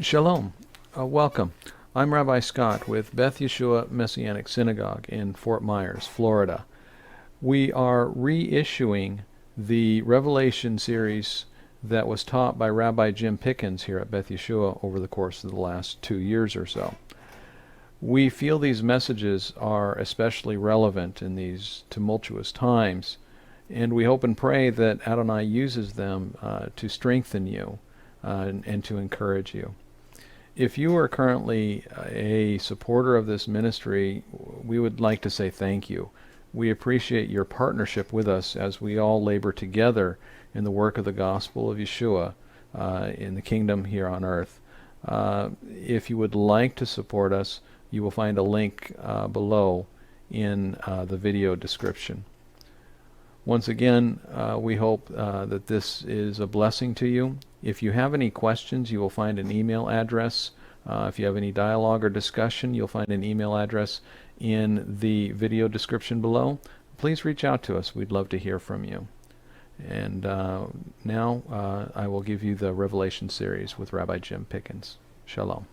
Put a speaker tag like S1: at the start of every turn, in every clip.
S1: Shalom. Welcome. I'm Rabbi Scott with Beth Yeshua Messianic Synagogue in Fort Myers, Florida. We are reissuing the Revelation series that was taught by Rabbi Jim Pickens here at Beth Yeshua over the course of the last 2 years or so. We feel these messages are especially relevant in these tumultuous times, and we hope and pray that Adonai uses them to strengthen you and to encourage you. If you are currently a supporter of this ministry, we would like to say thank you. We appreciate your partnership with us as we all labor together in the work of the gospel of Yeshua in the kingdom here on earth. If you would like to support us, you will find a link below in the video description. Once again, we hope that this is a blessing to you. If you have any questions, you will find an email address. If you have any dialogue or discussion, you'll find an email address in the video description below. Please reach out to us. We'd love to hear from you. And now I will give you the Revelation series with Rabbi Jim Pickens. Shalom.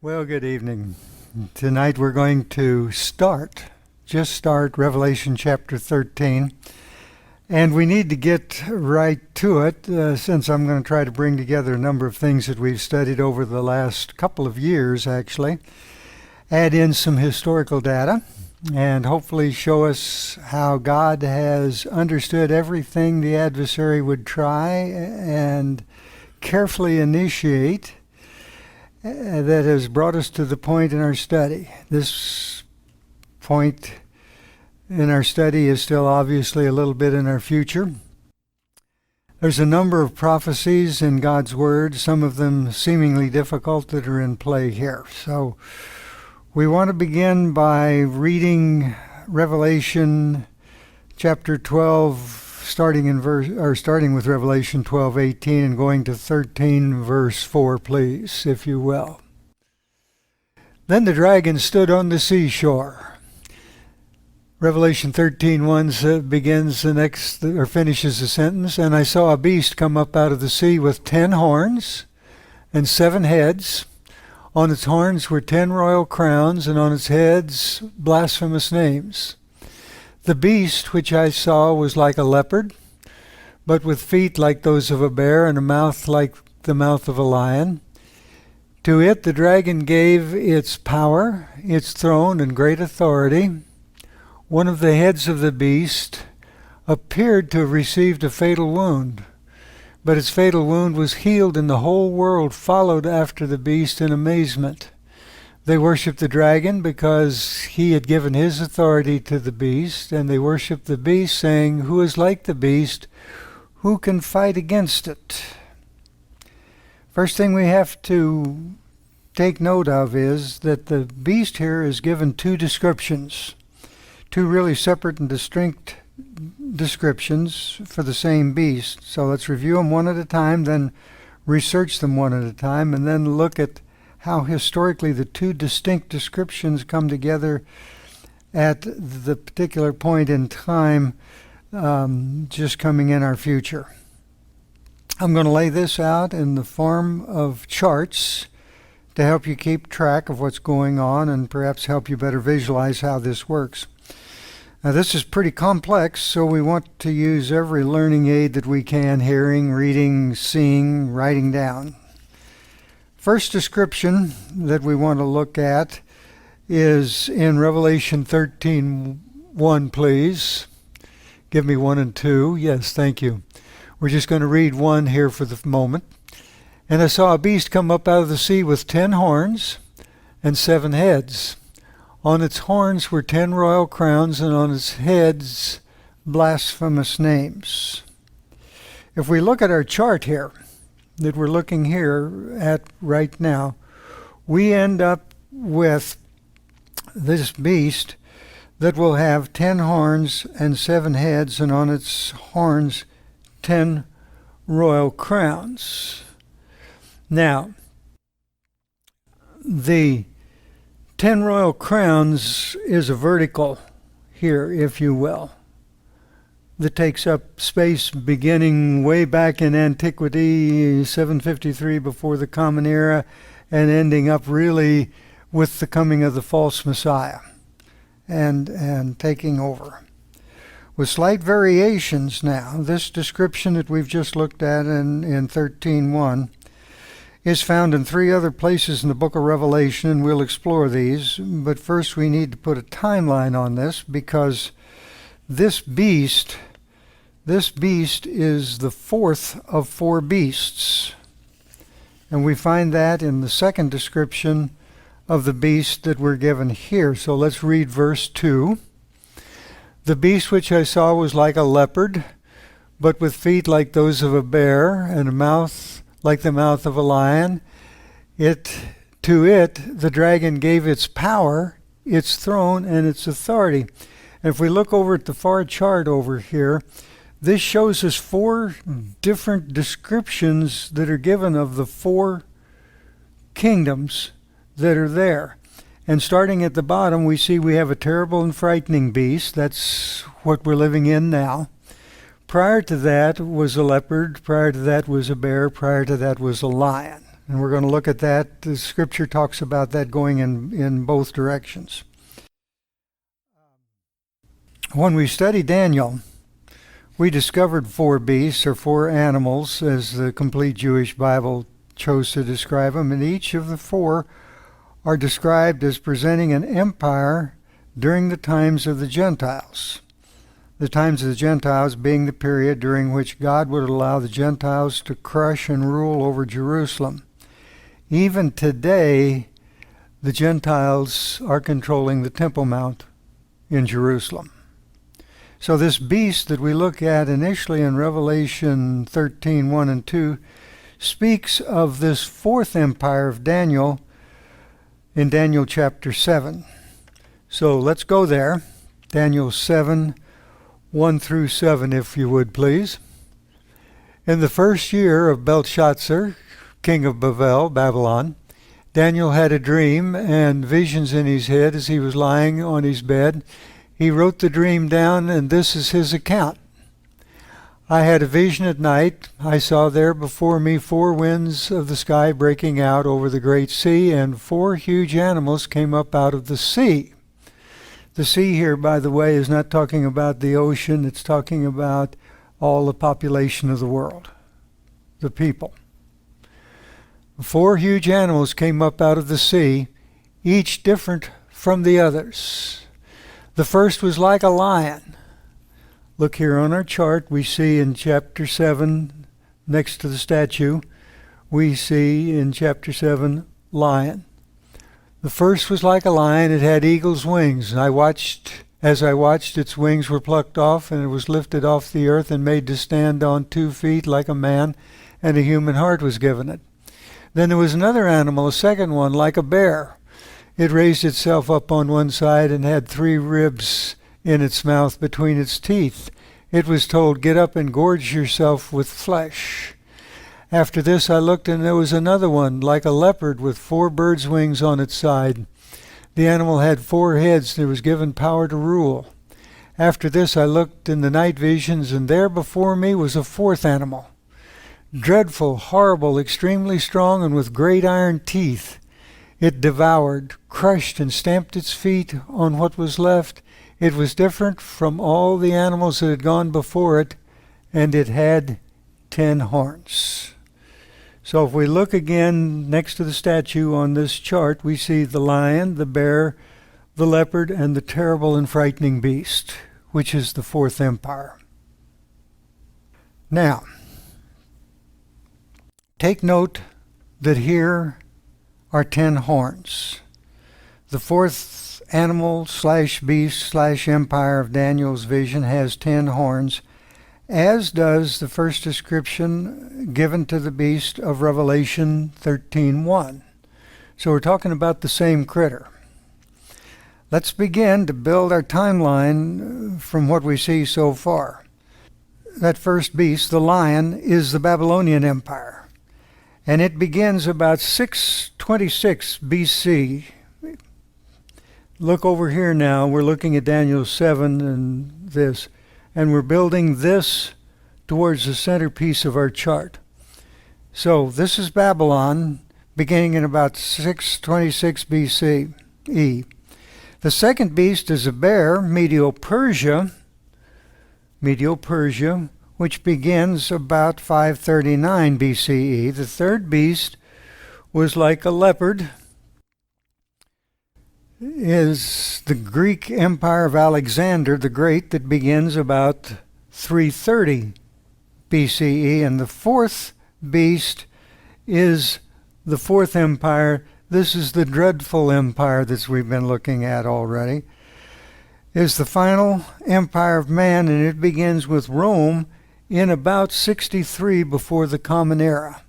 S2: Well, good evening. Tonight we're going to start Revelation chapter 13. And we need to get right to it, since I'm going to try to bring together a number of things that we've studied over the last couple of years, actually. Add in some historical data, and hopefully show us how God has understood everything the adversary would try and carefully initiate that has brought us to the point in our study. This point in our study is still obviously a little bit in our future. There's a number of prophecies in God's Word, some of them seemingly difficult, that are in play here. So we want to begin by reading Revelation chapter 12, starting with Revelation 12:18 and going to 13 verse 4, please, if you will. Then the dragon stood on the seashore. Revelation 13:1 begins the next, or finishes the sentence. And I saw a beast come up out of the sea with 10 horns and 7 heads. On its horns were 10 royal crowns, and on its heads blasphemous names. The beast which I saw was like a leopard, but with feet like those of a bear, and a mouth like the mouth of a lion. To it the dragon gave its power, its throne, and great authority. One of the heads of the beast appeared to have received a fatal wound, but its fatal wound was healed, and the whole world followed after the beast in amazement. They worshipped the dragon because he had given his authority to the beast, and they worshipped the beast, saying, "Who is like the beast? Who can fight against it?" First thing we have to take note of is that the beast here is given 2 descriptions, 2 really separate and distinct descriptions for the same beast. So let's review them one at a time, then research them one at a time, and then look at how historically the 2 distinct descriptions come together at the particular point in time just coming in our future. I'm going to lay this out in the form of charts to help you keep track of what's going on and perhaps help you better visualize how this works. Now, this is pretty complex, so we want to use every learning aid that we can: hearing, reading, seeing, writing down. First description that we want to look at is in Revelation 13:1, please. Give me 1 and 2. Yes, thank you. We're just going to read 1 here for the moment. And I saw a beast come up out of the sea with 10 horns and 7 heads. On its horns were 10 royal crowns, and on its heads blasphemous names. If we look at our chart here, that we're looking here at right now, we end up with this beast that will have 10 horns and 7 heads, and on its horns 10 royal crowns. Now, the 10 royal crowns is a vertical here, if you will. that takes up space beginning way back in antiquity, 753 before the Common Era, and ending up really with the coming of the false Messiah and taking over. With slight variations now, this description that we've just looked at in 13:1 is found in 3 other places in the book of Revelation, and we'll explore these. But first we need to put a timeline on this, because this beast is the 4th of 4 beasts. And we find that in the second description of the beast that we're given here. So let's read verse 2. The beast which I saw was like a leopard, but with feet like those of a bear, and a mouth like the mouth of a lion. To it, the dragon gave its power, its throne, and its authority. And if we look over at the far chart over here, this shows us 4 different descriptions that are given of the 4 kingdoms that are there. And starting at the bottom, we see we have a terrible and frightening beast. That's what we're living in now. Prior to that was a leopard. Prior to that was a bear. Prior to that was a lion. And we're going to look at that. The scripture talks about that going in both directions. When we study Daniel, we discovered 4 beasts, or 4 animals, as the complete Jewish Bible chose to describe them, and each of the 4 are described as presenting an empire during the times of the Gentiles. The times of the Gentiles being the period during which God would allow the Gentiles to crush and rule over Jerusalem. Even today, the Gentiles are controlling the Temple Mount in Jerusalem. So this beast that we look at initially in Revelation 13:1 and 2 speaks of this 4th empire of Daniel in Daniel chapter 7. So let's go there. Daniel 7:1 through 7, if you would please. In the first year of Belshazzar, king of Babylon, Daniel had a dream and visions in his head as he was lying on his bed. He wrote the dream down, and this is his account. I had a vision at night. I saw there before me 4 winds of the sky breaking out over the great sea, and 4 huge animals came up out of the sea. The sea here, by the way, is not talking about the ocean. It's talking about all the population of the world, the people. 4 huge animals came up out of the sea, each different from the others. The first was like a lion. Look here on our chart, we see in chapter 7, next to the statue, we see in chapter 7, lion. The first was like a lion. It had eagle's wings. As I watched, its wings were plucked off, and it was lifted off the earth and made to stand on 2 feet like a man, and a human heart was given it. Then there was another animal, a second one, like a bear. It raised itself up on one side and had 3 ribs in its mouth between its teeth. It was told, "Get up and gorge yourself with flesh." After this I looked, and there was another one, like a leopard, with 4 birds' wings on its side. The animal had 4 heads, and it was given power to rule. After this I looked in the night visions, and there before me was a 4th animal, dreadful, horrible, extremely strong, and with great iron teeth. It devoured, crushed, and stamped its feet on what was left. It was different from all the animals that had gone before it, and it had 10 horns. So if we look again next to the statue on this chart, we see the lion, the bear, the leopard, and the terrible and frightening beast, which is the 4th empire. Now, take note that here are 10 horns. The 4th animal / beast / empire of Daniel's vision has 10 horns, as does the first description given to the beast of Revelation 13:1. So we're talking about the same critter. Let's begin to build our timeline from what we see so far. That first beast, the lion, is the Babylonian Empire. And it begins about 626 BC. Look over here now. We're looking at Daniel 7 and this. and we're building this towards the centerpiece of our chart. So this is Babylon, beginning in about 626 BCE. The second beast is a bear, Medo-Persia, which begins about 539 BCE. The third beast was like a leopard, is the Greek Empire of Alexander the Great that begins about 330 BCE. And the fourth beast is the fourth empire. This is the dreadful empire that we've been looking at already. Is the final empire of man, and it begins with Rome in about 63 before the Common Era.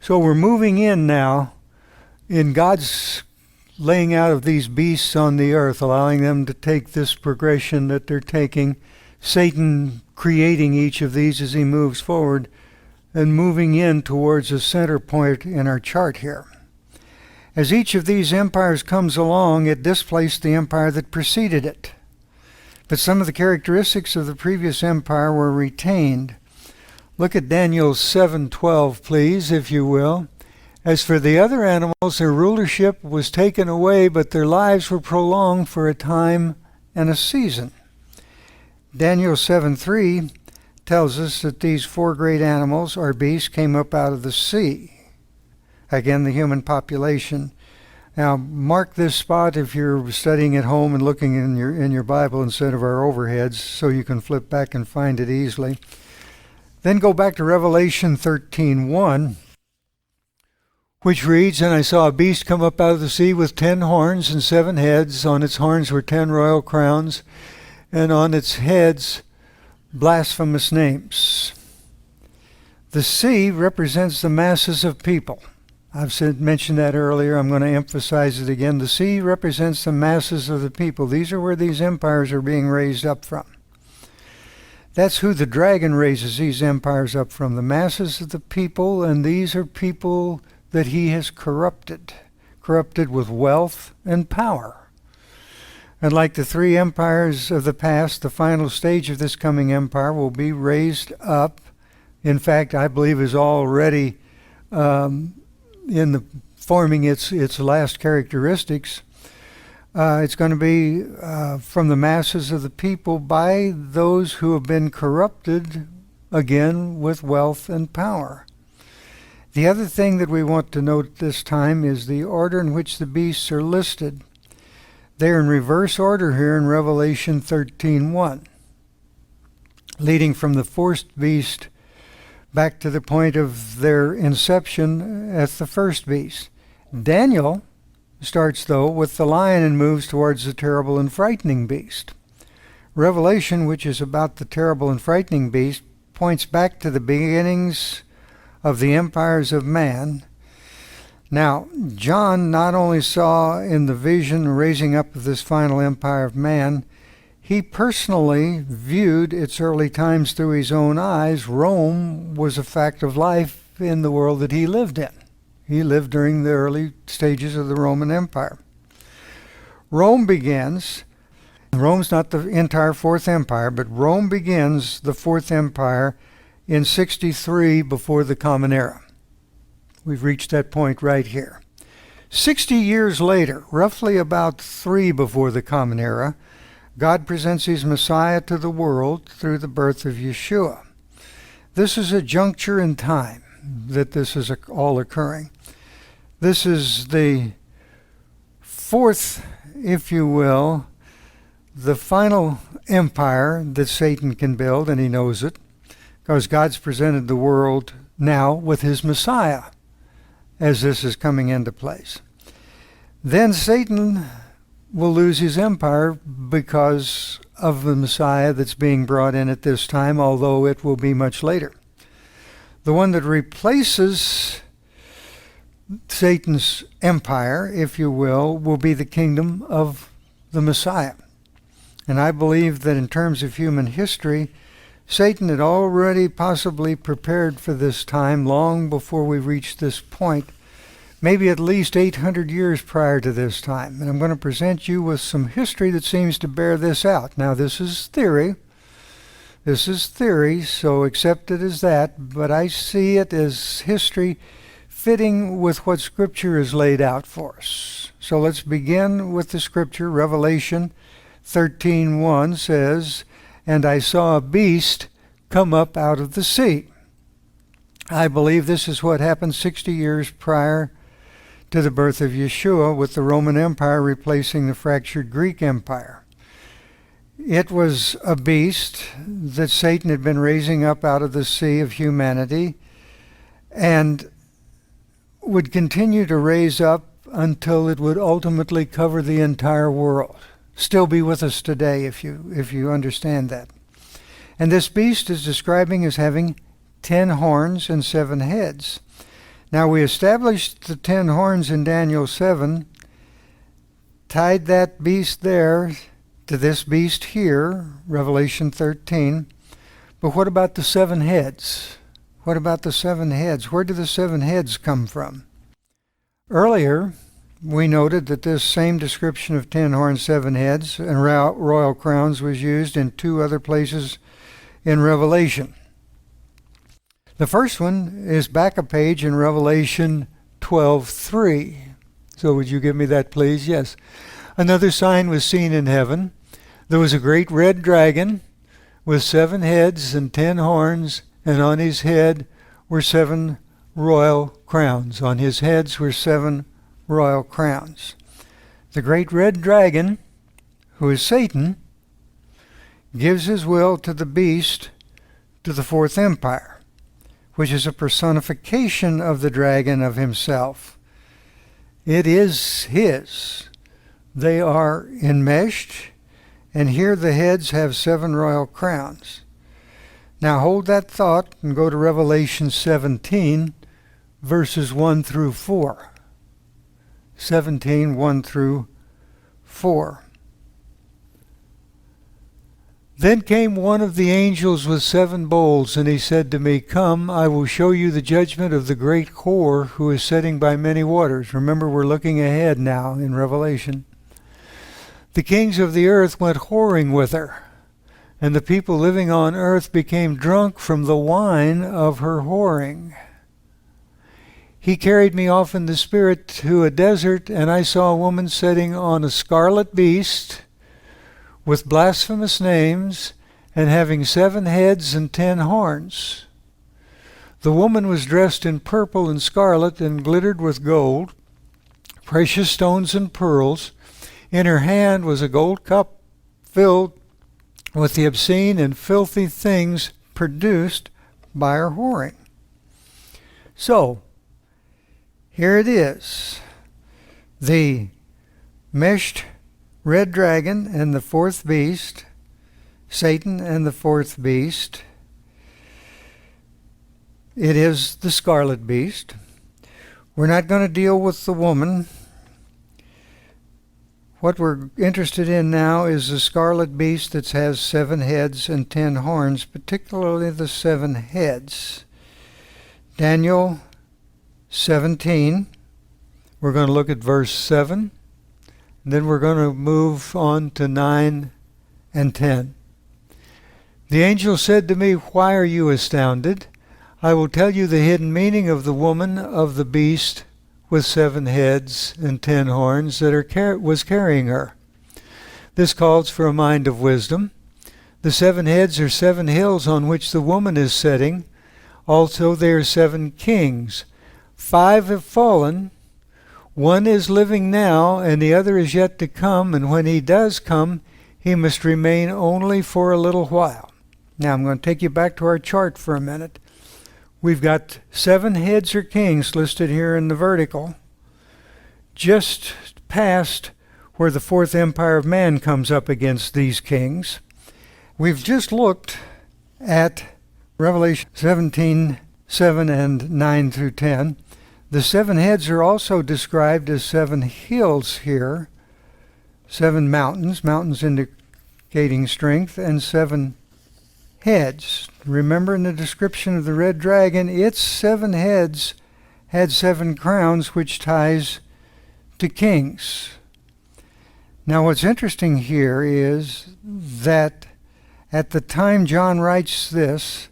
S2: So we're moving in now in God's laying out of these beasts on the earth, allowing them to take this progression that they're taking, Satan creating each of these as he moves forward, and moving in towards a center point in our chart here. As each of these empires comes along, it displaced the empire that preceded it. But some of the characteristics of the previous empire were retained. Look at Daniel 7:12, please, if you will. As for the other animals, their rulership was taken away, but their lives were prolonged for a time and a season. Daniel 7:3 tells us that these four great animals, or beasts, came up out of the sea. Again, the human population. Now, mark this spot if you're studying at home and looking in your Bible instead of our overheads, so you can flip back and find it easily. Then go back to Revelation 13:1, which reads, "And I saw a beast come up out of the sea with 10 horns and 7 heads. On its horns were 10 royal crowns, and on its heads blasphemous names." The sea represents the masses of people. I've mentioned that earlier. I'm going to emphasize it again. The sea represents the masses of the people. These are where these empires are being raised up from. That's who the dragon raises these empires up from, the masses of the people, and these are people that he has corrupted with wealth and power. And like the three empires of the past, the final stage of this coming empire will be raised up. In fact, I believe is already in the forming its last characteristics. It's going to be from the masses of the people by those who have been corrupted, again, with wealth and power. The other thing that we want to note this time is the order in which the beasts are listed. They're in reverse order here in Revelation 13:1, leading from the fourth beast back to the point of their inception at the first beast. Daniel starts, though, with the lion and moves towards the terrible and frightening beast. Revelation, which is about the terrible and frightening beast, points back to the beginnings of the empires of man. Now, John not only saw in the vision raising up of this final empire of man, he personally viewed its early times through his own eyes. Rome was a fact of life in the world that he lived in. He lived during the early stages of the Roman Empire. Rome's not the entire Fourth Empire, but Rome begins the Fourth Empire in 63 before the Common Era. We've reached that point right here. 60 years later, roughly about 3 before the Common Era, God presents his Messiah to the world through the birth of Yeshua. This is a juncture in time that this is all occurring. This is the fourth, if you will, the final empire that Satan can build, and he knows it, because God's presented the world now with his Messiah as this is coming into place. Then Satan will lose his empire because of the Messiah that's being brought in at this time, although it will be much later. The one that replaces Satan's empire, if you will be the kingdom of the Messiah. And I believe that in terms of human history, Satan had already possibly prepared for this time long before we reached this point, maybe at least 800 years prior to this time. And I'm going to present you with some history that seems to bear this out. Now, this is theory, This is theory, so accept it as that, but I see it as history fitting with what Scripture has laid out for us. So let's begin with the Scripture. Revelation 13:1 says, "And I saw a beast come up out of the sea." I believe this is what happened 60 years prior to the birth of Yeshua, with the Roman Empire replacing the fractured Greek Empire. It was a beast that Satan had been raising up out of the sea of humanity and would continue to raise up until it would ultimately cover the entire world. Still be with us today if you understand that. And this beast is describing as having 10 horns and 7 heads. Now we established the 10 horns in Daniel 7, tied that beast there to this beast here, Revelation 13. But what about the 7 heads? What about the 7 heads? Where do the 7 heads come from? Earlier, we noted that this same description of 10 horns, 7 heads, and royal crowns was used in 2 other places in Revelation. The first one is back a page in Revelation 12:3. So would you give me that, please? Yes. "Another sign was seen in heaven. There was a great red dragon with 7 heads and 10 horns, and on his head were 7 royal crowns." On his heads were 7 royal crowns. The great red dragon, who is Satan, gives his will to the beast, to the 4th empire, which is a personification of the dragon of himself. It is his. They are enmeshed, and here the heads have 7 royal crowns. Now hold that thought and go to Revelation 17, verses 1 through 4. 17, 1 through 4. "Then came one of the angels with 7 bowls, and he said to me, 'Come, I will show you the judgment of the great whore who is sitting by many waters.'" Remember, we're looking ahead now in Revelation. "The kings of the earth went whoring with her, and the people living on earth became drunk from the wine of her whoring. He carried me off in the spirit to a desert, and I saw a woman sitting on a scarlet beast with blasphemous names, and having 7 heads and 10 horns. The woman was dressed in purple and scarlet and glittered with gold, precious stones and pearls. In her hand was a gold cup filled with the obscene and filthy things produced by her whoring." So, here it is. The meshed red dragon and the 4th beast, Satan and the 4th beast. It is the scarlet beast. We're not going to deal with the woman. What we're interested in now is the scarlet beast that has 7 heads and 10 horns, particularly the 7 heads. Daniel 17, we're going to look at verse 7. Then we're going to move on to 9 and 10. "The angel said to me, 'Why are you astounded? I will tell you the hidden meaning of the woman of the beast with 7 heads and 10 horns that was carrying her. This calls for a mind of wisdom. The 7 heads are 7 hills on which the woman is sitting. Also there are 7 kings. 5 have fallen. One is living now, and the other is yet to come, and when he does come, he must remain only for a little while.'" Now I'm going to take you back to our chart for a minute. We've got 7 heads or kings listed here in the vertical, just past where the 4th empire of man comes up against these kings. We've just looked at Revelation 17, 7 and 9 through 10. The 7 heads are also described as 7 hills here, 7 mountains, mountains indicating strength, and 7 heads. Remember in the description of the red dragon, its 7 heads had 7 crowns, which ties to kings. Now what's interesting here is that At the time John writes this,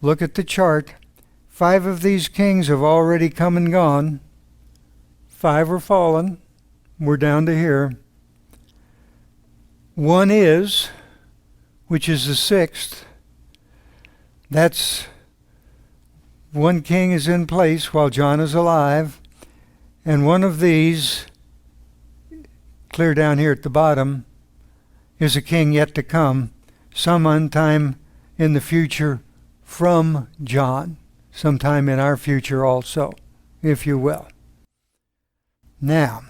S2: look at the chart. 5 of these kings have already come and gone. 5 are fallen. We're down to here. 1 is, which is the 6th. That's 1 king is in place while John is alive. And one of these, clear down here at the bottom, is a king yet to come, sometime in the future from John, sometime in our future also, if you will. Now,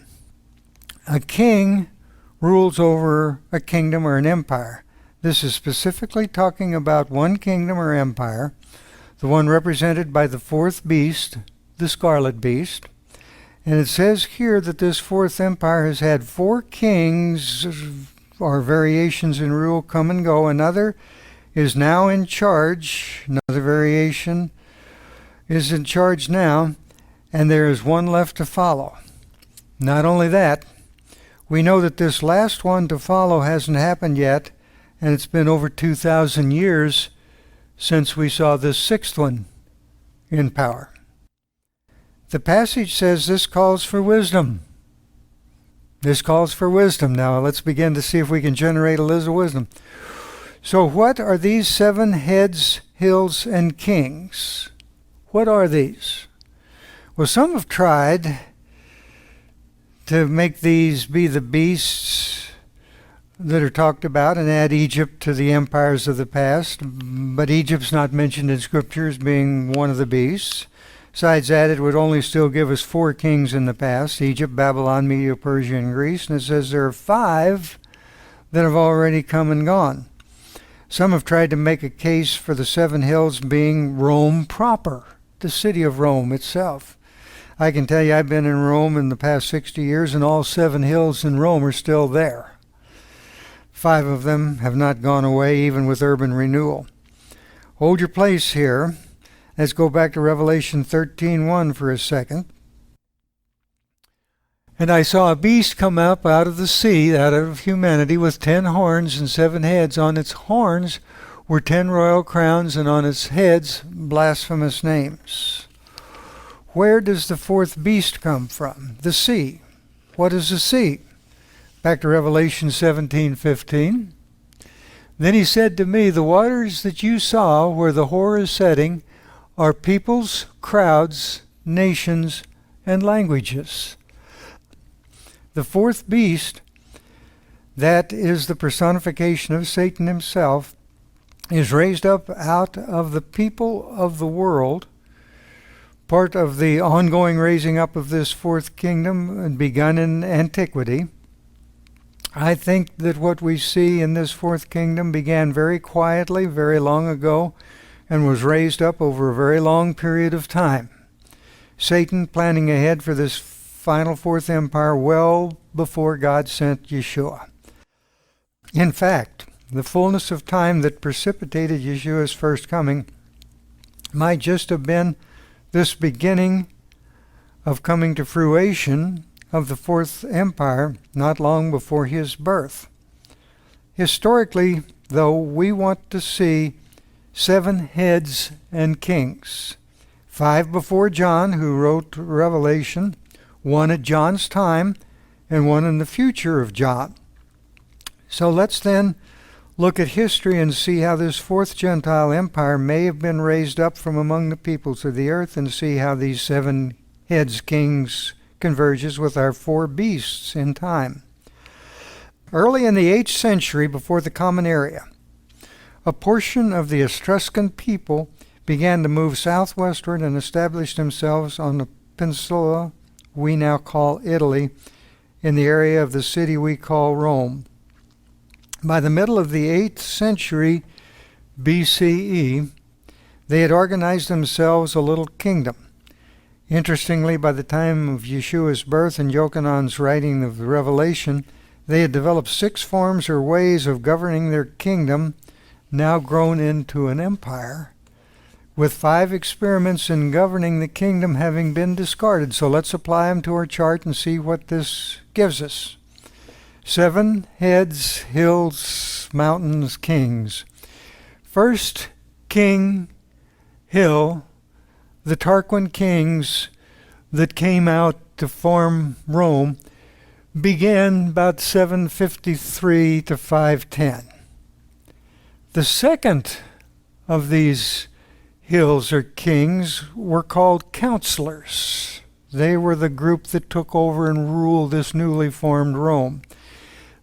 S2: a king rules over a kingdom or an empire. This is specifically talking about one kingdom or empire, the one represented by the 4th beast, the scarlet beast. And it says here that this 4th empire has had 4 kings or variations in rule come and go. Another is now in charge. Another variation is in charge now, and there is 1 left to follow. Not only that, we know that this last one to follow hasn't happened yet, and it's been over 2,000 years since we saw this 6th one in power. The passage says this calls for wisdom. This calls for wisdom. Now let's begin to see if we can generate a list of wisdom. So what are these 7 heads, hills, and kings? What are these? Well, some have tried to make these be the beasts that are talked about and add Egypt to the empires of the past, but Egypt's not mentioned in Scripture as being one of the beasts. Besides that, it would only still give us 4 kings in the past: Egypt, Babylon, Media, Persia, and Greece. And it says there are 5 that have already come and gone. Some have tried to make a case for the 7 hills being Rome proper, the city of Rome itself. I can tell you I've been in Rome in the past 60 years, and all 7 hills in Rome are still there. 5 of them have not gone away, even with urban renewal. Hold your place here. Let's go back to Revelation 13:1 for a second. And I saw a beast come up out of the sea, out of humanity, with 10 horns and 7 heads. On its horns were 10 royal crowns, and on its heads blasphemous names. Where does the 4th beast come from? The sea. What is the sea? Back to Revelation 17:15. Then he said to me, the waters that you saw where the whore is setting are peoples, crowds, nations, and languages. The 4th beast, that is the personification of Satan himself, is raised up out of the people of the world, part of the ongoing raising up of this 4th kingdom begun in antiquity. I think that what we see in this 4th kingdom began very quietly, very long ago, and was raised up over a very long period of time. Satan planning ahead for this final 4th empire well before God sent Yeshua. In fact, the fullness of time that precipitated Yeshua's first coming might just have been this beginning of coming to fruition of the 4th empire not long before his birth. Historically, though, we want to see 7 heads and kings. 5 before John, who wrote Revelation, 1 at John's time, and 1 in the future of John. So let's then look at history and see how this 4th Gentile empire may have been raised up from among the peoples of the earth, and see how these 7 heads, kings, converges with our 4 beasts in time. Early in the 8th century, before the Common Era, a portion of the Etruscan people began to move southwestward and established themselves on the peninsula we now call Italy, in the area of the city we call Rome. By the middle of the 8th century BCE, they had organized themselves a little kingdom. Interestingly, by the time of Yeshua's birth and Yochanan's writing of the Revelation, they had developed 6 forms or ways of governing their kingdom, now grown into an empire, with 5 experiments in governing the kingdom having been discarded. So let's apply them to our chart and see what this gives us. 7 heads, hills, mountains, kings. First king hill, the Tarquin kings that came out to form Rome, began about 753 to 510. The second of these hills or kings were called counselors. They were the group that took over and ruled this newly formed Rome.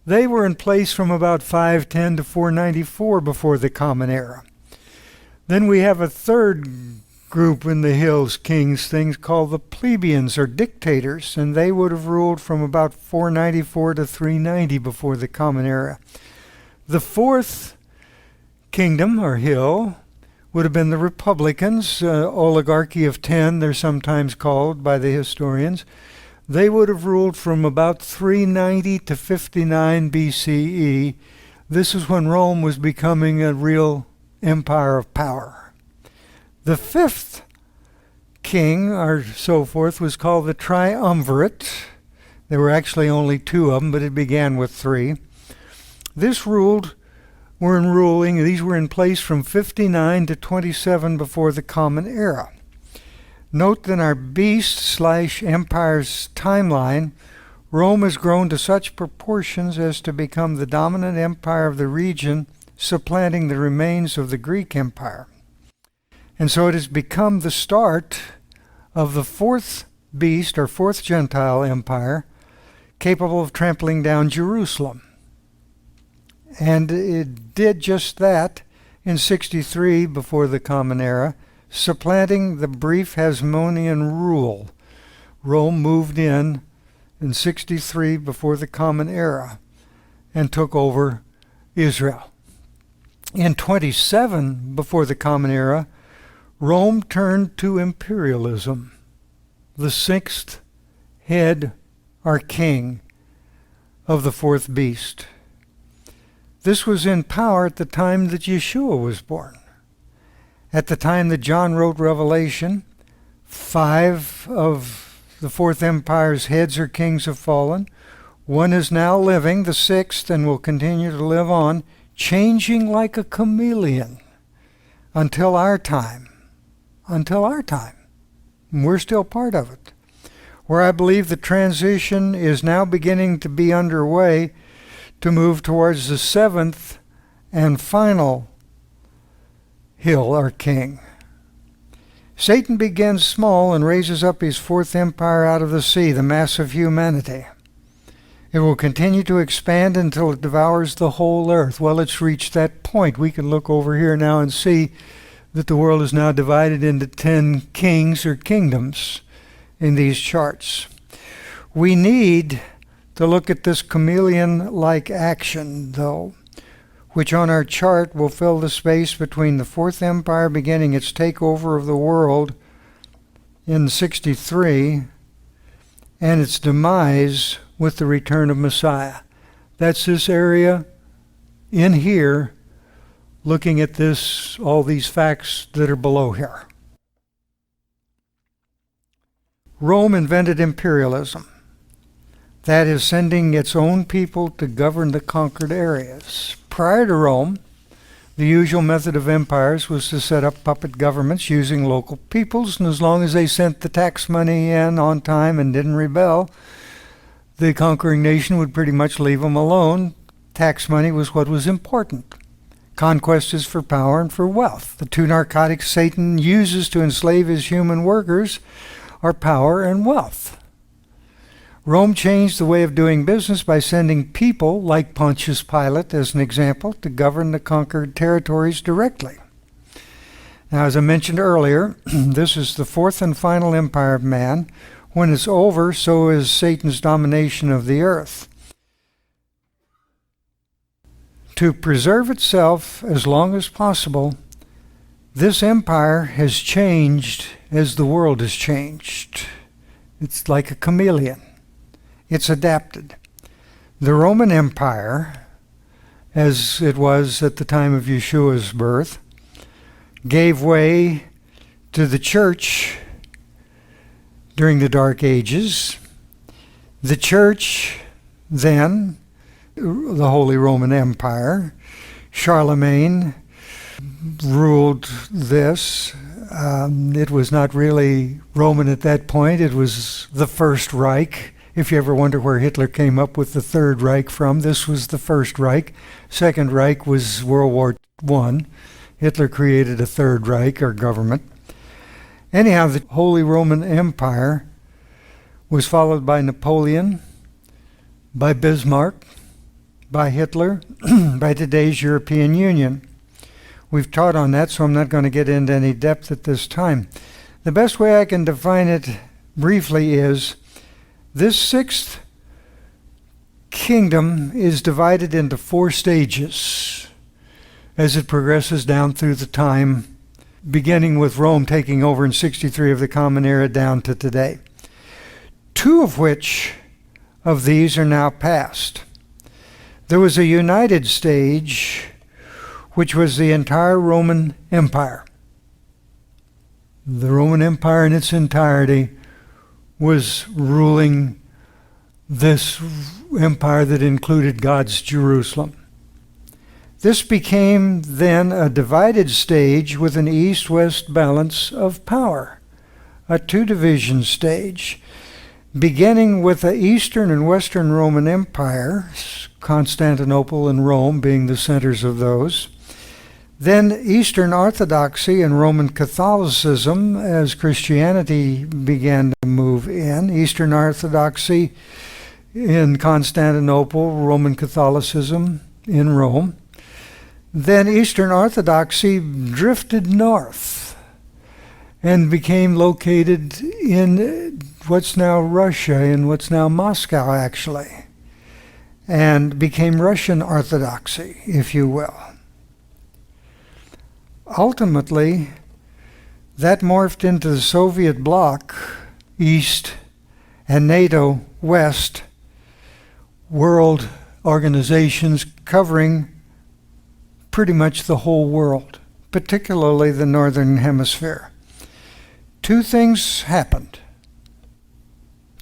S2: They were in place from about 510 to 494 before the Common Era. Then we have a third group in the hills kings things called the plebeians or dictators, and they would have ruled from about 494 to 390 before the Common Era. The fourth kingdom or hill would have been the republicans, oligarchy of 10 they're sometimes called by the historians. They would have ruled from about 390 to 59 BCE. This is when Rome was becoming a real empire of power. The fifth king, or so forth, was called the triumvirate. There were actually only 2 of them, but it began with 3. These were in place from 59 to 27 before the Common Era. Note that in our beast/empires timeline, Rome has grown to such proportions as to become the dominant empire of the region, supplanting the remains of the Greek Empire. And so it has become the start of the fourth beast or fourth Gentile empire, capable of trampling down Jerusalem. And it did just that in 63 before the Common Era, supplanting the brief Hasmonean rule. Rome moved in 63 before the Common Era and took over Israel. In 27 before the Common Era, Rome turned to imperialism. The sixth head or king of the fourth beast. This was in power at the time that Yeshua was born. At the time that John wrote Revelation, 5 of the fourth empire's heads or kings have fallen. 1 is now living, the 6th, and will continue to live on, changing like a chameleon until our time. Until our time. And we're still part of it. Where I believe the transition is now beginning to be underway to move towards the 7th and final hill or king. Satan begins small and raises up his fourth empire out of the sea, the mass of humanity. It will continue to expand until it devours the whole earth. Well, it's reached that point. We can look over here now and see that the world is now divided into 10 kings or kingdoms in these charts. We need to look at this chameleon-like action, though, which on our chart will fill the space between the Fourth Empire beginning its takeover of the world in 63 and its demise with the return of Messiah. That's this area in here, looking at this, all these facts that are below here. Rome invented imperialism. That is, sending its own people to govern the conquered areas. Prior to Rome, the usual method of empires was to set up puppet governments using local peoples, and as long as they sent the tax money in on time and didn't rebel, the conquering nation would pretty much leave them alone. Tax money was what was important. Conquest is for power and for wealth. The 2 narcotics Satan uses to enslave his human workers are power and wealth. Rome changed the way of doing business by sending people, like Pontius Pilate as an example, to govern the conquered territories directly. Now, as I mentioned earlier, this is the fourth and final empire of man. When it's over, so is Satan's domination of the earth. To preserve itself as long as possible, this empire has changed as the world has changed. It's like a chameleon. It's adapted. The Roman Empire, as it was at the time of Yeshua's birth, gave way to the church during the Dark Ages. The church then the Holy Roman Empire. Charlemagne ruled this. It was not really Roman at that point. It was the First Reich. If you ever wonder where Hitler came up with the Third Reich from, this was the First Reich. Second Reich was World War I. Hitler created a Third Reich, or government. Anyhow, the Holy Roman Empire was followed by Napoleon, by Bismarck, by Hitler, by today's European Union. We've taught on that, so I'm not going to get into any depth at this time. The best way I can define it briefly is this sixth kingdom is divided into 4 stages as it progresses down through the time, beginning with Rome taking over in 63 of the Common Era down to today. 2 of which of these are now past. There was a united stage, which was the entire Roman Empire. The Roman Empire in its entirety was ruling this empire that included God's Jerusalem. This became then a divided stage with an east-west balance of power, a 2-division stage, beginning with the Eastern and Western Roman empires, Constantinople and Rome being the centers of those. Then Eastern Orthodoxy and Roman Catholicism as Christianity began to move in. Eastern Orthodoxy in Constantinople, Roman Catholicism in Rome. Then Eastern Orthodoxy drifted north and became located in what's now Russia, in what's now Moscow actually, and became Russian Orthodoxy, if you will. Ultimately, that morphed into the Soviet bloc, East, and NATO, West, world organizations covering pretty much the whole world, particularly the Northern Hemisphere. 2 things happened.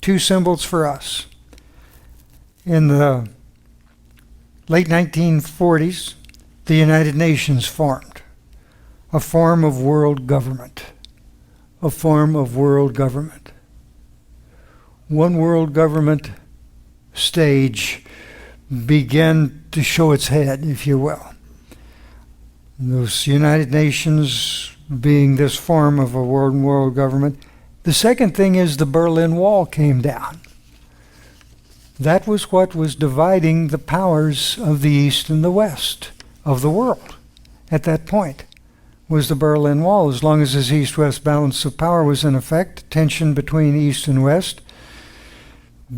S2: 2 symbols for us. In the late 1940s, the United Nations formed. A form of world government. A form of world government. One world government stage began to show its head, if you will. Those United Nations being this form of a world government. The second thing is the Berlin Wall came down. That was what was dividing the powers of the East and the West of the world at that point. Was the Berlin Wall. As long as this East-West balance of power was in effect, tension between East and West,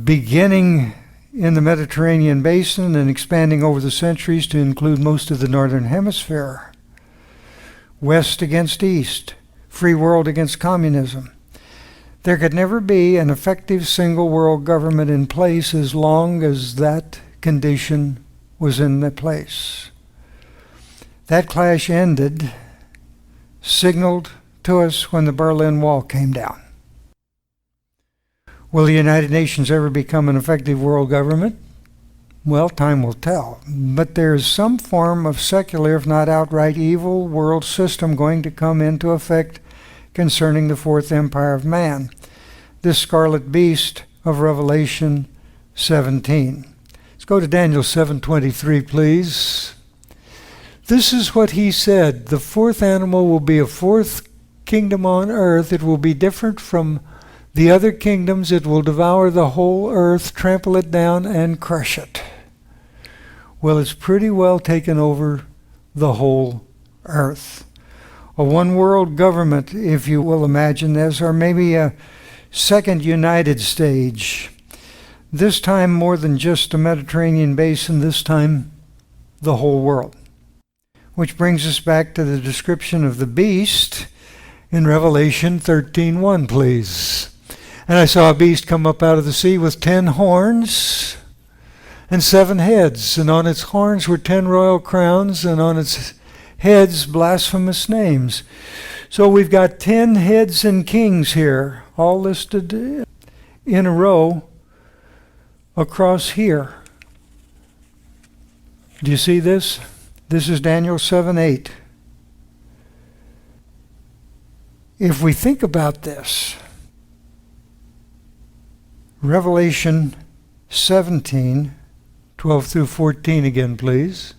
S2: beginning in the Mediterranean basin and expanding over the centuries to include most of the Northern Hemisphere. West against East, free world against communism. There could never be an effective single world government in place as long as that condition was in the place. That clash ended, signaled to us when the Berlin Wall came down. Will the United Nations ever become an effective world government? Well, time will tell. But there is some form of secular, if not outright evil, world system going to come into effect concerning the fourth empire of man, this scarlet beast of Revelation 17. Let's go to Daniel 7:23, please. This is what he said. The fourth animal will be a fourth kingdom on earth. It will be different from the other kingdoms. It will devour the whole earth, trample it down, and crush it. Well, it's pretty well taken over the whole earth. A one world government, if you will imagine this, or maybe a second united stage. This time more than just the Mediterranean basin, this time the whole world. Which brings us back to the description of the beast in Revelation 13:1, please. And I saw a beast come up out of the sea with 10 horns and 7 heads, and on its horns were 10 royal crowns, and on its heads blasphemous names. So we've got 10 heads and kings here, all listed in a row across here. Do you see this? This is Daniel 7:8. If we think about this, Revelation 17:12 through 14 again, please.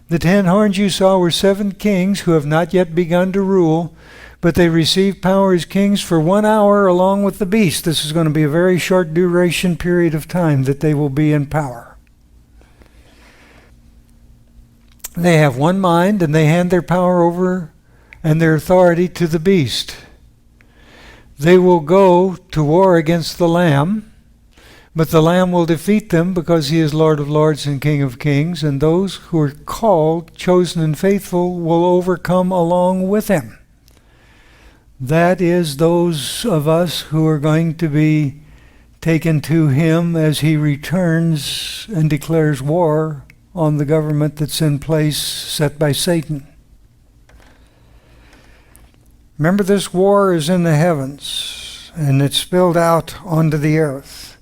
S2: The 10 horns you saw were 7 kings who have not yet begun to rule, but they receive power as kings for 1 hour along with the beast. This is going to be a very short duration period of time that they will be in power. They have one mind, and they hand their power over and their authority to the beast. They will go to war against the Lamb, but the Lamb will defeat them because he is Lord of lords and King of kings, and those who are called, chosen, and faithful will overcome along with him. That is those of us who are going to be taken to him as he returns and declares war on the government that's in place set by Satan. Remember, this war is in the heavens, and it's spilled out onto the earth.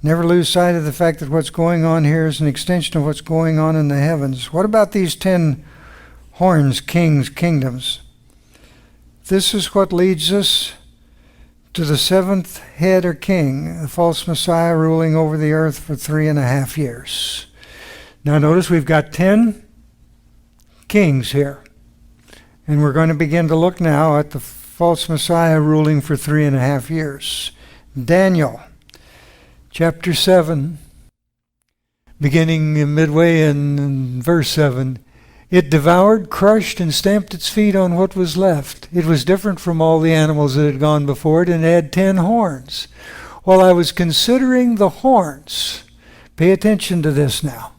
S2: Never lose sight of the fact that what's going on here is an extension of what's going on in the heavens. What about these 10 horns, kings, kingdoms? This is what leads us to the 7th head or king, the false Messiah ruling over the earth for 3.5 years. Now notice we've got 10 kings here. And we're going to begin to look now at the false Messiah ruling for 3.5 years. Daniel, chapter 7, beginning midway in verse 7. It devoured, crushed, and stamped its feet on what was left. It was different from all the animals that had gone before it, and it had 10 horns. While I was considering the horns, pay attention to this now.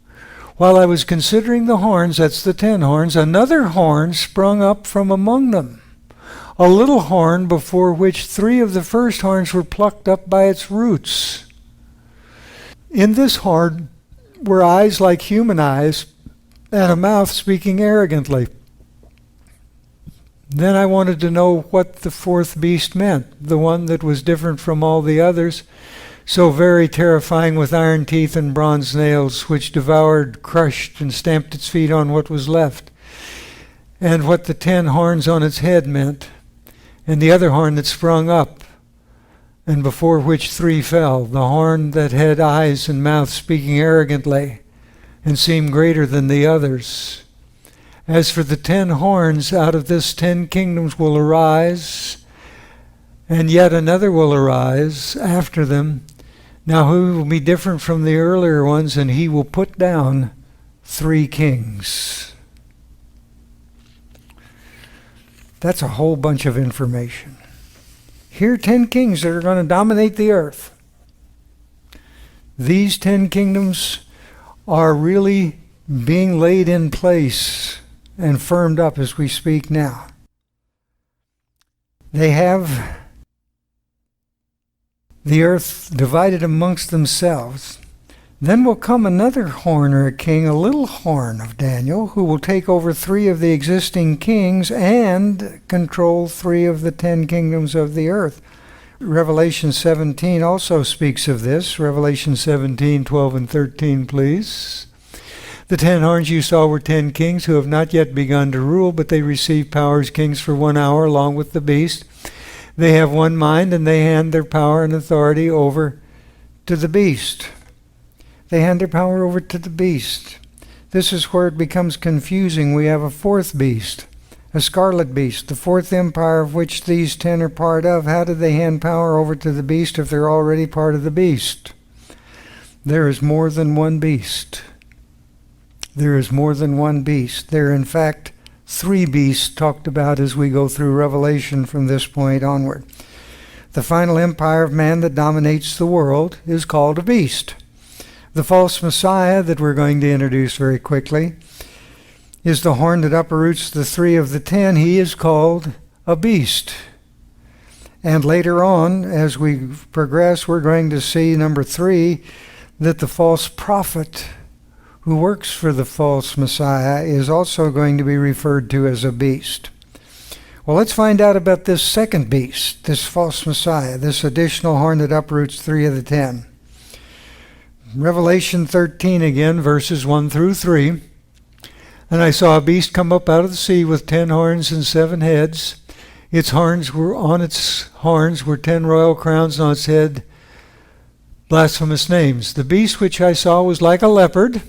S2: While I was considering the horns, that's the 10 horns, another horn sprung up from among them, a little horn before which 3 of the first horns were plucked up by its roots. In this horn were eyes like human eyes, and a mouth speaking arrogantly. Then I wanted to know what the 4th beast meant, the one that was different from all the others, so very terrifying with iron teeth and bronze nails, which devoured, crushed, and stamped its feet on what was left, and what the 10 horns on its head meant, and the other horn that sprung up, and before which 3 fell, the horn that had eyes and mouth speaking arrogantly, and seemed greater than the others. As for the 10 horns, out of this 10 kingdoms will arise, and yet another will arise after them. Now he will be different from the earlier ones, and he will put down 3 kings. That's a whole bunch of information. Here are 10 kings that are going to dominate the earth. These 10 kingdoms are really being laid in place and firmed up as we speak now. They have the earth divided amongst themselves. Then will come another horn or a king, a little horn of Daniel, who will take over 3 of the existing kings and control 3 of the 10 kingdoms of the earth. Revelation 17 also speaks of this. Revelation 17:12 and 13, please. The 10 horns you saw were 10 kings who have not yet begun to rule, but they receive power as kings for 1 hour along with the beast. They have one mind, and they hand their power and authority over to the beast. They hand their power over to the beast. This is where it becomes confusing. We have a 4th beast, a scarlet beast, the 4th empire of which these 10 are part of. How do they hand power over to the beast if they're already part of the beast? There is more than one beast. There is more than one beast. There are, in fact, 3 beasts talked about as we go through Revelation from this point onward. The final empire of man that dominates the world is called a beast. The false Messiah that we're going to introduce very quickly is the horn that uproots the 3 of the 10. He is called a beast. And later on, as we progress, we're going to see, number 3, that the false prophet who works for the false Messiah is also going to be referred to as a beast. Well, let's find out about this second beast, this false Messiah, this additional horn that uproots 3 of the 10. Revelation 13 again, verses 1 through 3. And I saw a beast come up out of the sea with 10 horns and 7 heads. Its horns were 10 royal crowns, and on its head blasphemous names. The beast which I saw was like a leopard,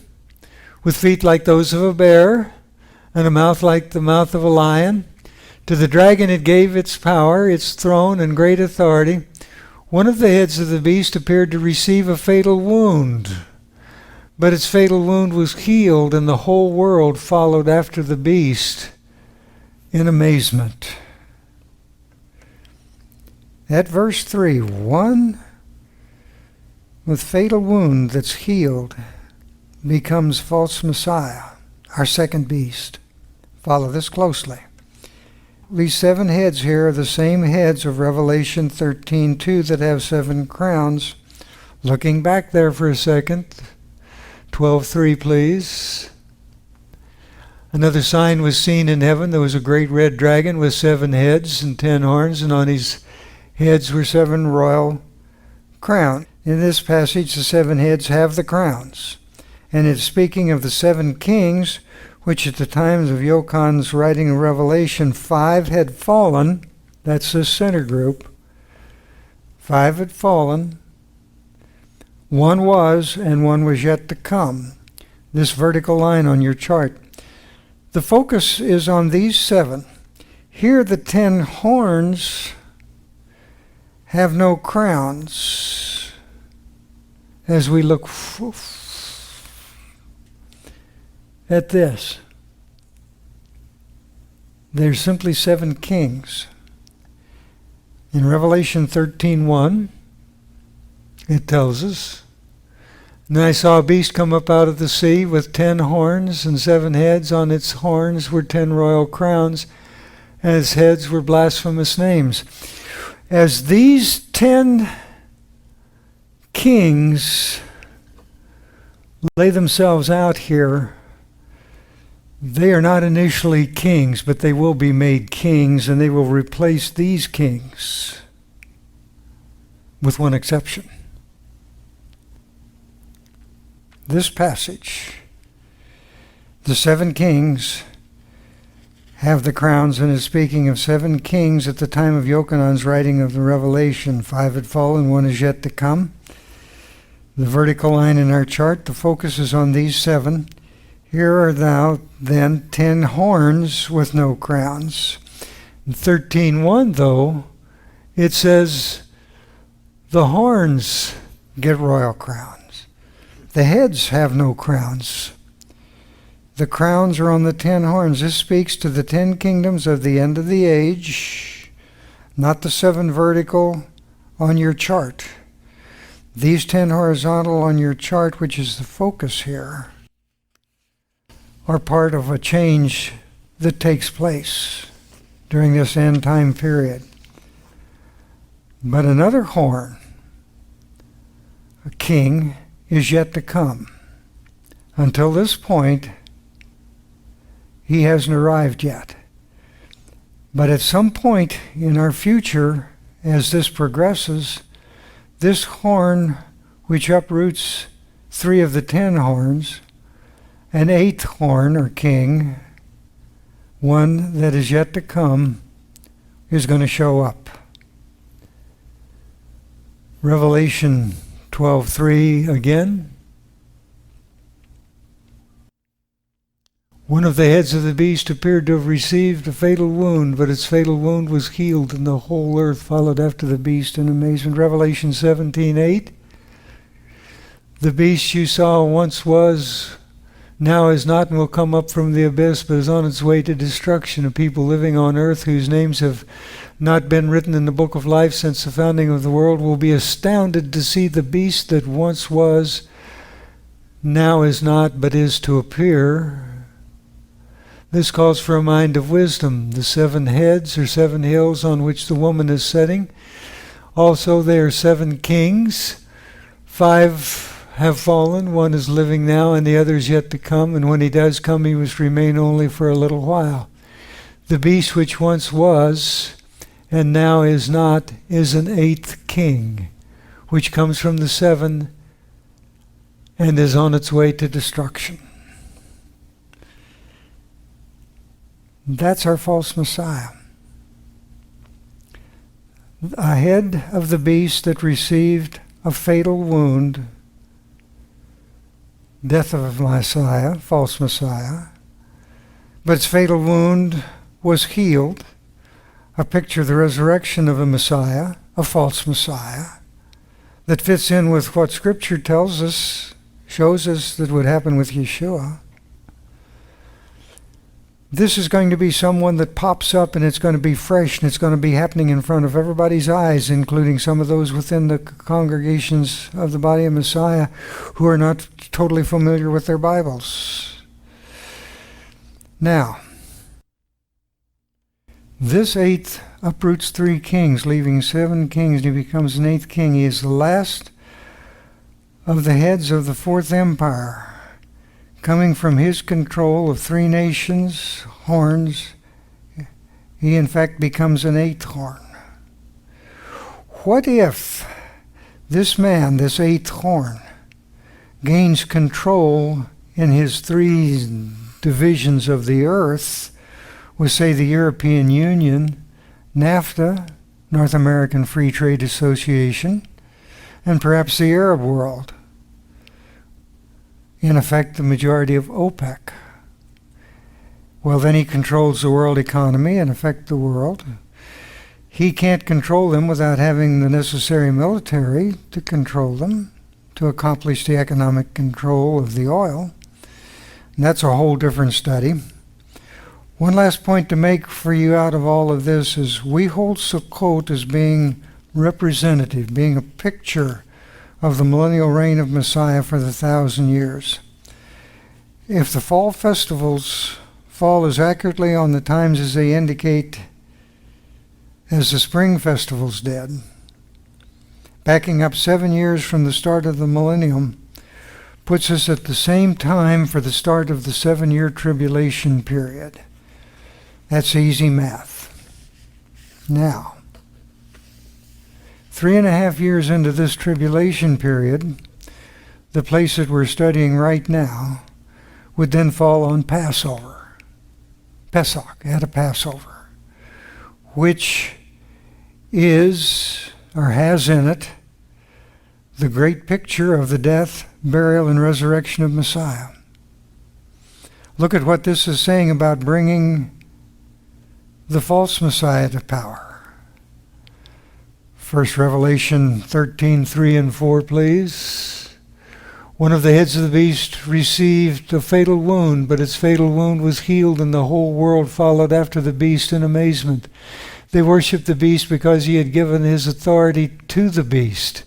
S2: with feet like those of a bear, and a mouth like the mouth of a lion. To the dragon it gave its power, its throne, and great authority. One of the heads of the beast appeared to receive a fatal wound, but its fatal wound was healed, and the whole world followed after the beast in amazement. At verse 3, one with fatal wound that's healed becomes false Messiah, our second beast. Follow this closely. These 7 heads here are the same heads of Revelation 13:2 that have 7 crowns. Looking back there for a second, 12:3 please. Another sign was seen in heaven. There was a great red dragon with 7 heads and 10 horns, and on his heads were 7 royal crowns. In this passage, the 7 heads have the crowns. And it's speaking of the 7 kings, which at the times of Yochan's writing of Revelation, 5 had fallen. That's the center group. 5 had fallen. 1 was, and 1 was yet to come. This vertical line on your chart. The focus is on these 7. Here the 10 horns have no crowns. As we look at this, there's simply 7 kings. In Revelation 13:1, it tells us, and I saw a beast come up out of the sea with 10 horns and 7 heads. On its horns were 10 royal crowns, and its heads were blasphemous names. As these 10 kings lay themselves out here, they are not initially kings, but they will be made kings, and they will replace these kings, with one exception. This passage, the 7 kings have the crowns, and is speaking of 7 kings at the time of Yochanan's writing of the Revelation. 5 had fallen, 1 is yet to come. The vertical line in our chart, the focus is on these 7. Here are thou then 10 horns with no crowns. In 13:1, though, it says the horns get royal crowns. The heads have no crowns. The crowns are on the 10 horns. This speaks to the 10 kingdoms of the end of the age, not the 7 vertical on your chart. These 10 horizontal on your chart, which is the focus here, are part of a change that takes place during this end time period. But another horn, a king, is yet to come. Until this point, he hasn't arrived yet. But at some point in our future, as this progresses, this horn, which uproots 3 of the 10 horns, an 8th horn, or king, one that is yet to come, is going to show up. Revelation 12:3 again. One of the heads of the beast appeared to have received a fatal wound, but its fatal wound was healed, and the whole earth followed after the beast in amazement. Revelation 17:8. The beast you saw once was, now is not, and will come up from the abyss, but is on its way to destruction. A people living on earth whose names have not been written in the book of life since the founding of the world will be astounded to see the beast that once was, now is not, but is to appear. This calls for a mind of wisdom. The 7 heads are 7 hills on which the woman is sitting. Also, they are 7 kings. 5 have fallen, 1 is living now, and the other is yet to come, and when he does come, he must remain only for a little while. The beast which once was, and now is not, is an 8th king, which comes from the 7 and is on its way to destruction. That's our false Messiah. Ahead of the beast that received a fatal wound, death of Messiah, false Messiah, but its fatal wound was healed, a picture of the resurrection of a Messiah, a false Messiah, that fits in with what Scripture tells us, shows us that would happen with Yeshua. This is going to be someone that pops up, and it's going to be fresh, and it's going to be happening in front of everybody's eyes, including some of those within the congregations of the body of Messiah who are not totally familiar with their Bibles. Now, this eighth uproots 3 kings, leaving 7 kings, and he becomes an 8th king. He is the last of the heads of the 4th empire. Coming from his control of 3 nations, horns, he in fact becomes an 8th horn. What if this man, this 8th horn, gains control in his 3 divisions of the earth, with, say, the European Union, NAFTA, North American Free Trade Association, and perhaps the Arab world? In effect, the majority of OPEC. Well, then he controls the world economy, in effect the world. He can't control them without having the necessary military to control them, to accomplish the economic control of the oil. And that's a whole different study. One last point to make for you out of all of this is we hold Sukkot as being representative, being a picture of the millennial reign of Messiah for the 1,000 years. If the fall festivals fall as accurately on the times as they indicate as the spring festivals did, backing up 7 years from the start of the millennium, puts us at the same time for the start of the 7-year tribulation period. That's easy math. Now, 3.5 years into this tribulation period, the place that we're studying right now would then fall on Passover. Pesach, at a Passover, which is, or has in it, the great picture of the death, burial, and resurrection of Messiah. Look at what this is saying about bringing the false Messiah to power. First Revelation 13:3 and 4, please. One of the heads of the beast received a fatal wound, but its fatal wound was healed, and the whole world followed after the beast in amazement. They worshiped the beast because he had given his authority to the beast.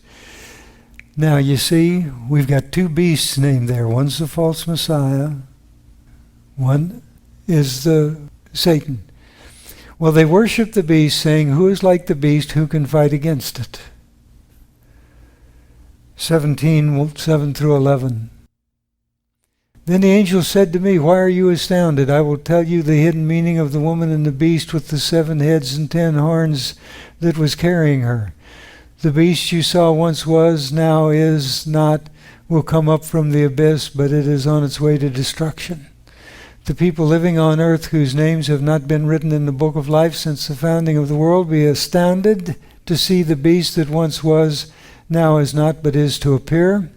S2: Now you see, we've got 2 beasts named there. One's the false Messiah. One is the Satan. Well, they worship the beast, saying, "Who is like the beast? Who can fight against it?" 17:7 through 11. Then the angel said to me, "Why are you astounded? I will tell you the hidden meaning of the woman and the beast with the 7 heads and 10 horns that was carrying her. The beast you saw once was, now is, not, will come up from the abyss, but it is on its way to destruction. The people living on earth whose names have not been written in the book of life since the founding of the world be astounded to see the beast that once was, now is not, but is to appear.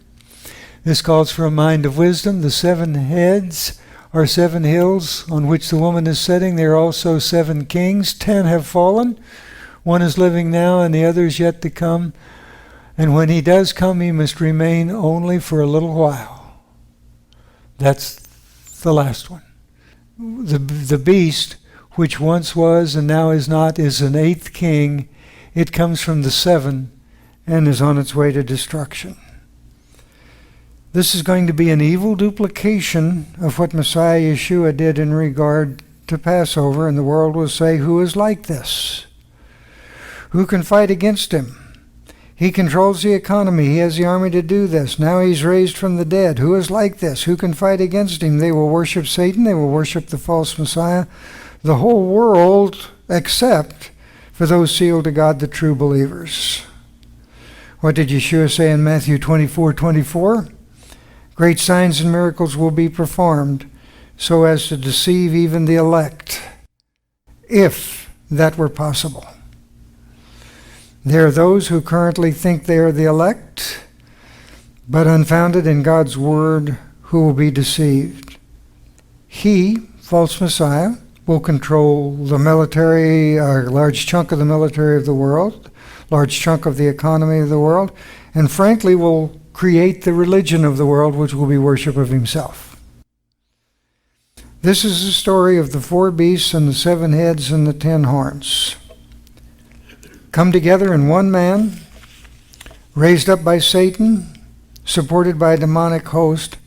S2: This calls for a mind of wisdom. The 7 heads are 7 hills on which the woman is sitting. There are also 7 kings. 10 have fallen. 1 is living now, and the other is yet to come. And when he does come, he must remain only for a little while." That's the last one. The beast, which once was and now is not, is an 8th king. It comes from the 7 and is on its way to destruction. This is going to be an evil duplication of what Messiah Yeshua did in regard to Passover, and the world will say, "Who is like this? Who can fight against him? He controls the economy. He has the army to do this. Now he's raised from the dead. Who is like this? Who can fight against him?" They will worship Satan. They will worship the false Messiah. The whole world, except for those sealed to God, the true believers. What did Yeshua say in Matthew 24:24? Great signs and miracles will be performed so as to deceive even the elect, if that were possible. There are those who currently think they are the elect, but unfounded in God's word, who will be deceived. He, false Messiah, will control the military, a large chunk of the military of the world, large chunk of the economy of the world, and frankly will create the religion of the world, which will be worship of himself. This is the story of the 4 beasts and the 7 heads and the 10 horns. Come together in one man, raised up by Satan, supported by a demonic host,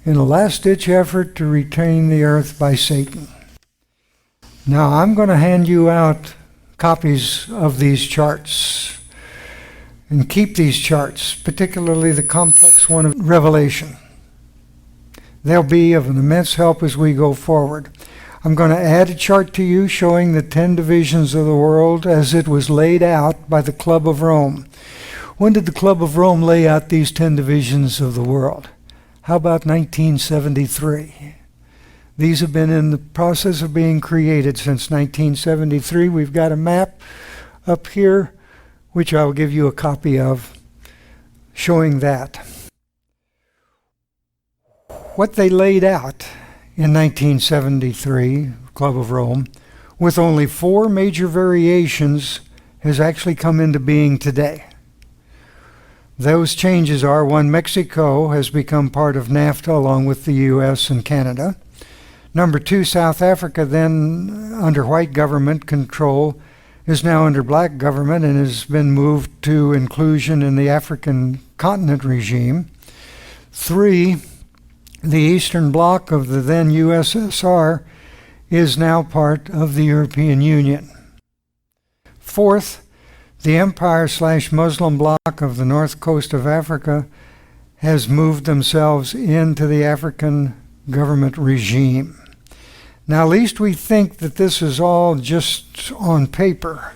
S2: in a last-ditch effort to retain the earth by Satan. Now, I'm going to hand you out copies of these charts. And keep these charts, particularly the complex one of Revelation. They'll be of an immense help as we go forward. I'm going to add a chart to you showing the 10 divisions of the world as it was laid out by the Club of Rome. When did the Club of Rome lay out these 10 divisions of the world? How about 1973? These have been in the process of being created since 1973. We've got a map up here, which I'll give you a copy of, showing that. What they laid out in 1973, Club of Rome, with only 4 major variations, has actually come into being today. Those changes are: 1, Mexico has become part of NAFTA along with the U.S. and Canada. Number 2, South Africa, then under white government control, is now under black government and has been moved to inclusion in the African continent regime. 3, the Eastern Bloc of the then USSR is now part of the European Union. 4th, the Empire/Muslim bloc of the north coast of Africa has moved themselves into the African government regime. Now, lest we think that this is all just on paper,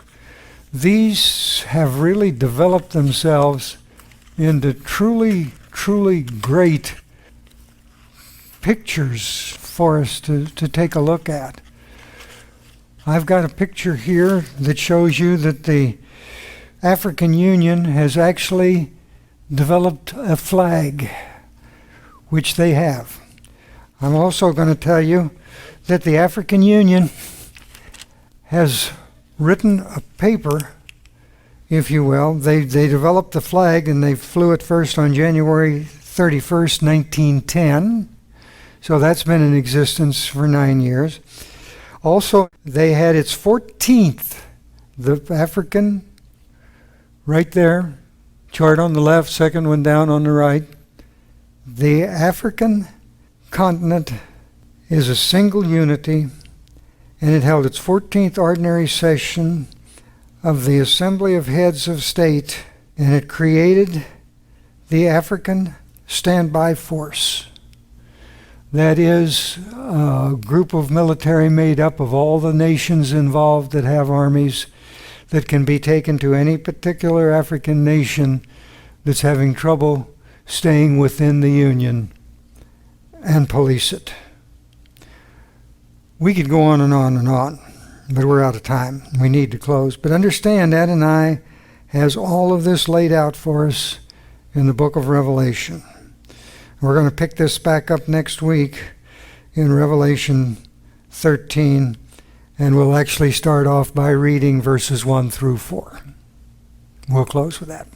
S2: these have really developed themselves into truly, truly great pictures for us to take a look at. I've got a picture here that shows you that the African Union has actually developed a flag, which they have. I'm also going to tell you that the African Union has written a paper, if you will. They developed the flag and they flew it first on January 31st, 1910. So that's been in existence for 9 years. Also, they had its 14th, the African, right there, chart on the left, second one down on the right. The African continent is a single unity, and it held its 14th ordinary session of the Assembly of Heads of State, and it created the African Standby Force. That is a group of military made up of all the nations involved that have armies that can be taken to any particular African nation that's having trouble staying within the Union and police it. We could go on and on and on, but we're out of time. We need to close. But understand, Adonai has all of this laid out for us in the book of Revelation. We're going to pick this back up next week in Revelation 13, and we'll actually start off by reading verses 1 through 4. We'll close with that.